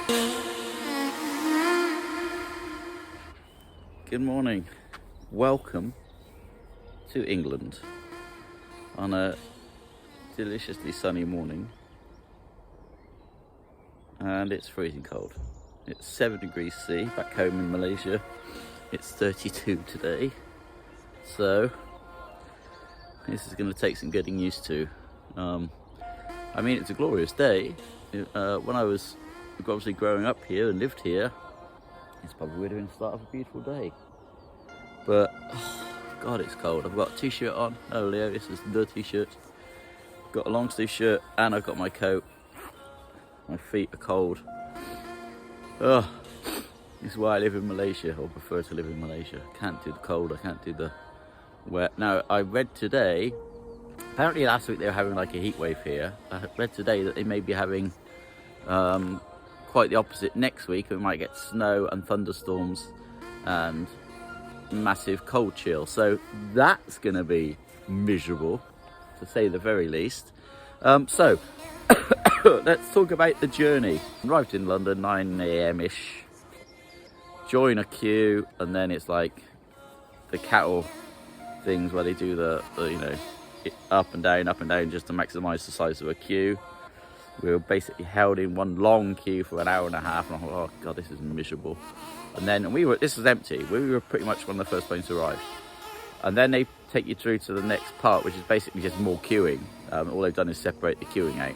Good morning. Welcome to England on a deliciously sunny morning, and it's freezing cold. It's 7 degrees C. Back home in Malaysia it's 32 today, so this is going to take some getting used to. I mean, it's a glorious day. When I was obviously growing up here and lived here, it's probably would have been the start of a beautiful day. But, oh, God, it's cold. I've got a t-shirt on. Oh, Leo, this is the t-shirt. Got a long sleeve shirt and I've got my coat. My feet are cold. Oh, this is why I live in Malaysia, or prefer to live in Malaysia. I can't do the cold, I can't do the wet. Now, I read today, apparently last week they were having like a heat wave here. I read today that they may be having quite the opposite next week. We might get snow and thunderstorms and massive cold chill. So that's going to be miserable, to say the very least. So let's talk about the journey. Arrived in London 9 a.m-ish. Join a queue, and then it's like the cattle things where they do the you know, up and down just to maximise the size of a queue. We were basically held in one long queue for an hour and a half, and I thought, oh God, this is miserable. And then this was empty. We were pretty much one of the first planes to arrive. And then they take you through to the next part, which is basically just more queuing. All they've done is separate the queuing out.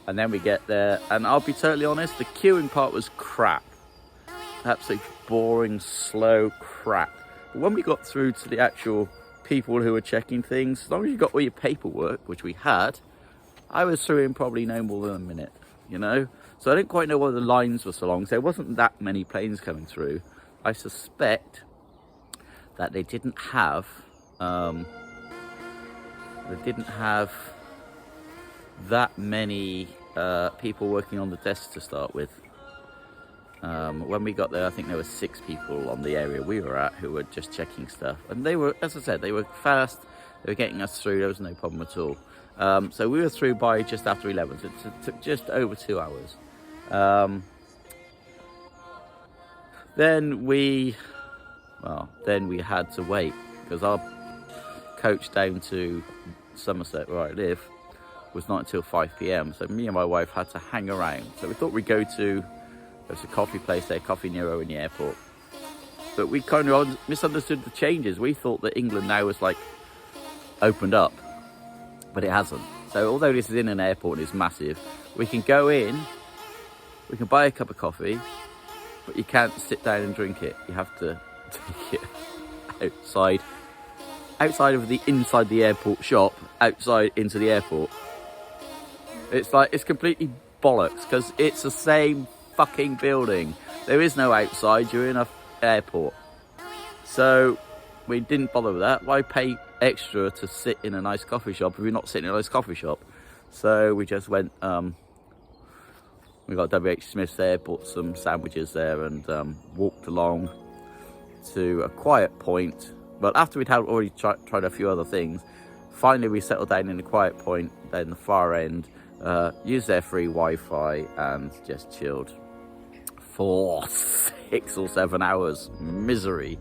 And then we get there, and I'll be totally honest, the queuing part was crap. Absolutely boring, slow crap. But when we got through to the actual people who were checking things, as long as you got all your paperwork, which we had, I was through in probably no more than a minute, you know? So I didn't quite know why the lines were so long. So there wasn't that many planes coming through. I suspect that they didn't have that many people working on the desks to start with. When we got there, I think there were 6 people on the area we were at who were just checking stuff. And they were, as I said, they were fast. They were getting us through. There was no problem at all. So we were through by just after 11. So it took just over 2 hours. Then we had to wait, because our coach down to Somerset, where I live, was not until 5 p.m. So me and my wife had to hang around. So we thought we'd go to, there's a coffee place there, Coffee Nero in the airport. But we kind of misunderstood the changes. We thought that England now was like opened up, but it hasn't. So although this is in an airport and it's massive, we can go in, we can buy a cup of coffee, but you can't sit down and drink it. You have to take it outside of the inside the airport shop, outside into the airport. It's like, it's completely bollocks, because it's the same fucking building. There is no outside, you're in an airport. So we didn't bother with that. Why pay extra to sit in a nice coffee shop if you're not sitting in a nice coffee shop? So we just went, we got WH Smith's there, bought some sandwiches there, and walked along to a quiet point. But after we'd already tried a few other things, finally we settled down in a quiet point down the far end, used their free Wi-Fi, and just chilled for 6 or 7 hours. Misery.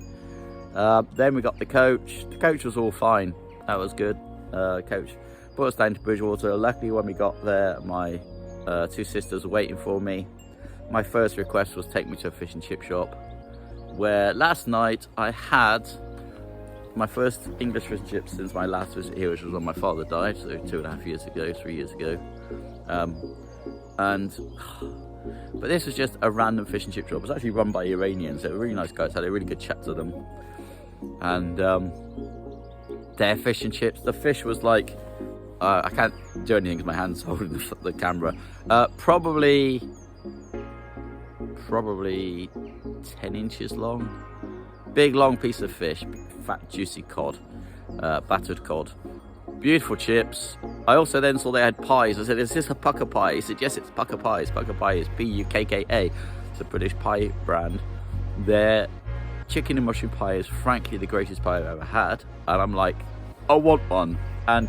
Then we got the coach. The coach was all fine. That was good. Coach brought us down to Bridgewater. Luckily, when we got there, my 2 sisters were waiting for me. My first request was take me to a fish and chip shop, where last night I had my first English fish and chips since my last visit here, which was when my father died, so 2.5 years ago, 3 years ago. But this was just a random fish and chip shop. It was actually run by Iranians. They were really nice guys. I had a really good chat to them. And their fish and chips, the fish was like, I can't do anything because my hand's holding the camera. Probably 10 inches long. Big long piece of fish, fat juicy cod, battered cod. Beautiful chips. I also then saw they had pies. I said, is this a pucker pie? He said, yes, it's pucker pies. Pucker pie is P-U-K-K-A. It's a British pie brand. Their chicken and mushroom pie is frankly the greatest pie I've ever had. And I'm like, I want one. And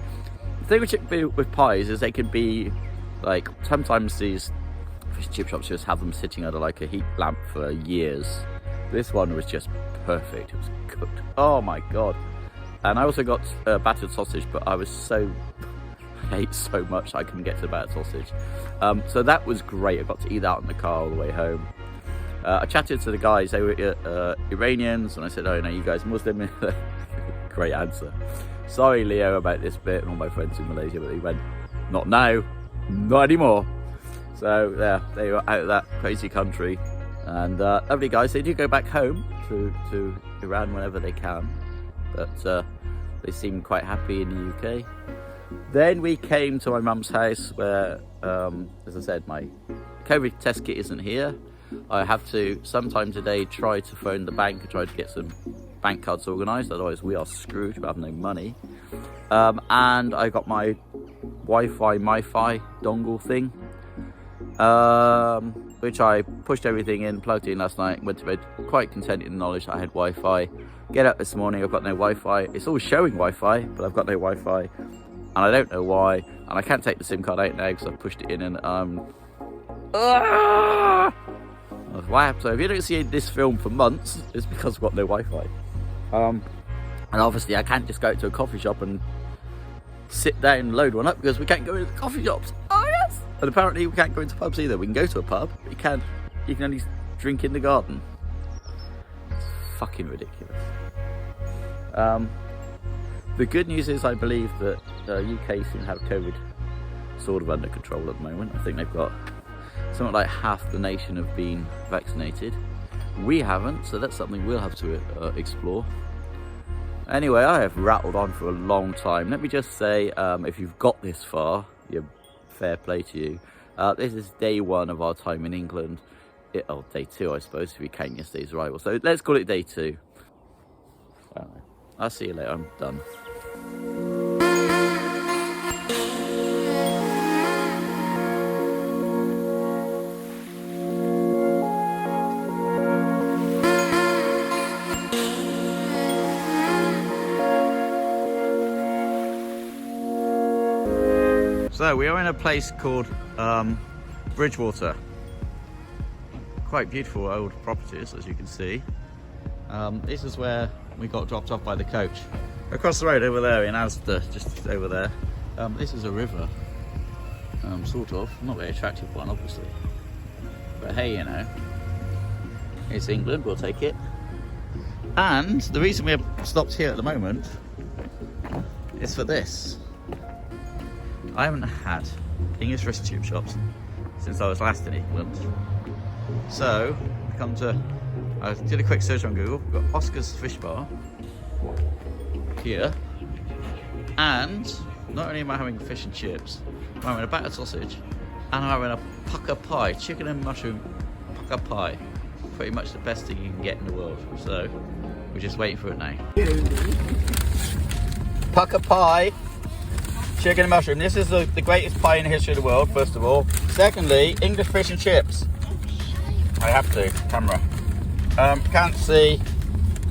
the thing with pies is they can be like, sometimes these fish and chip shops just have them sitting under like a heat lamp for years. This one was just perfect. It was cooked. Oh my god! And I also got battered sausage, but I ate so much I couldn't get to the battered sausage. So that was great. I got to eat that in the car all the way home. I chatted to the guys. They were Iranians, and I said, "Oh no, you guys Muslim?" Great answer. Sorry, Leo, about this bit, and all my friends in Malaysia, but they went, "Not now, not anymore." So yeah, they were out of that crazy country, and lovely guys. They do go back home to Iran whenever they can, but they seem quite happy in the UK. Then we came to my mum's house where, as I said, my COVID test kit isn't here. I have to sometime today try to phone the bank and try to get some bank cards organised, otherwise we are screwed, we have no money. And I got my Wi-Fi, MiFi dongle thing, which I pushed everything in, plugged in last night, went to bed quite content in the knowledge that I had Wi-Fi. Get up this morning, I've got no Wi-Fi. It's all showing Wi-Fi, but I've got no Wi-Fi, and I don't know why. And I can't take the SIM card out now because I've pushed it in, and so if you don't see this film for months, it's because I've got no Wi-Fi. And obviously I can't just go to a coffee shop and sit down and load one up because we can't go into the coffee shops. Oh yes! And apparently we can't go into pubs either. We can go to a pub, but you can only drink in the garden. It's fucking ridiculous. The good news is I believe that UK seem to have COVID sort of under control at the moment. I think they've got something like half the nation have been vaccinated. We haven't, so that's something we'll have to explore. Anyway, I have rattled on for a long time. Let me just say, if you've got this far, fair play to you. This is day 1 of our time in England. Day 2, I suppose, if we count yesterday's arrival. So let's call it day 2. I'll see you later, I'm done. So we are in a place called Bridgewater. Quite beautiful old properties, as you can see. This is where we got dropped off by the coach. Across the road over there in Asda, just over there. This is a river, sort of. Not a very attractive one, obviously. But hey, you know, it's England, we'll take it. And the reason we're stopped here at the moment is for this. I haven't had English fish and chip shops since I was last in England. So, I did a quick search on Google. We've got Oscar's Fish Bar here. And not only am I having fish and chips, I'm having a battered sausage and I'm having a pucker pie, chicken and mushroom pucker pie. Pretty much the best thing you can get in the world. So, we're just waiting for it now. Pucker pie. Chicken and mushroom. This is the greatest pie in the history of the world, first of all. Secondly, English fish and chips. I have to, camera. Can't see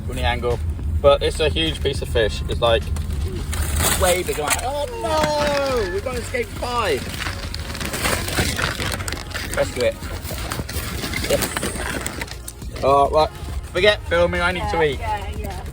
from the angle, but it's a huge piece of fish. It's like way bigger. Oh no! We've got an escaped pie. Rescue it. Yes. Oh, right. Forget filming, I need to eat. Yeah.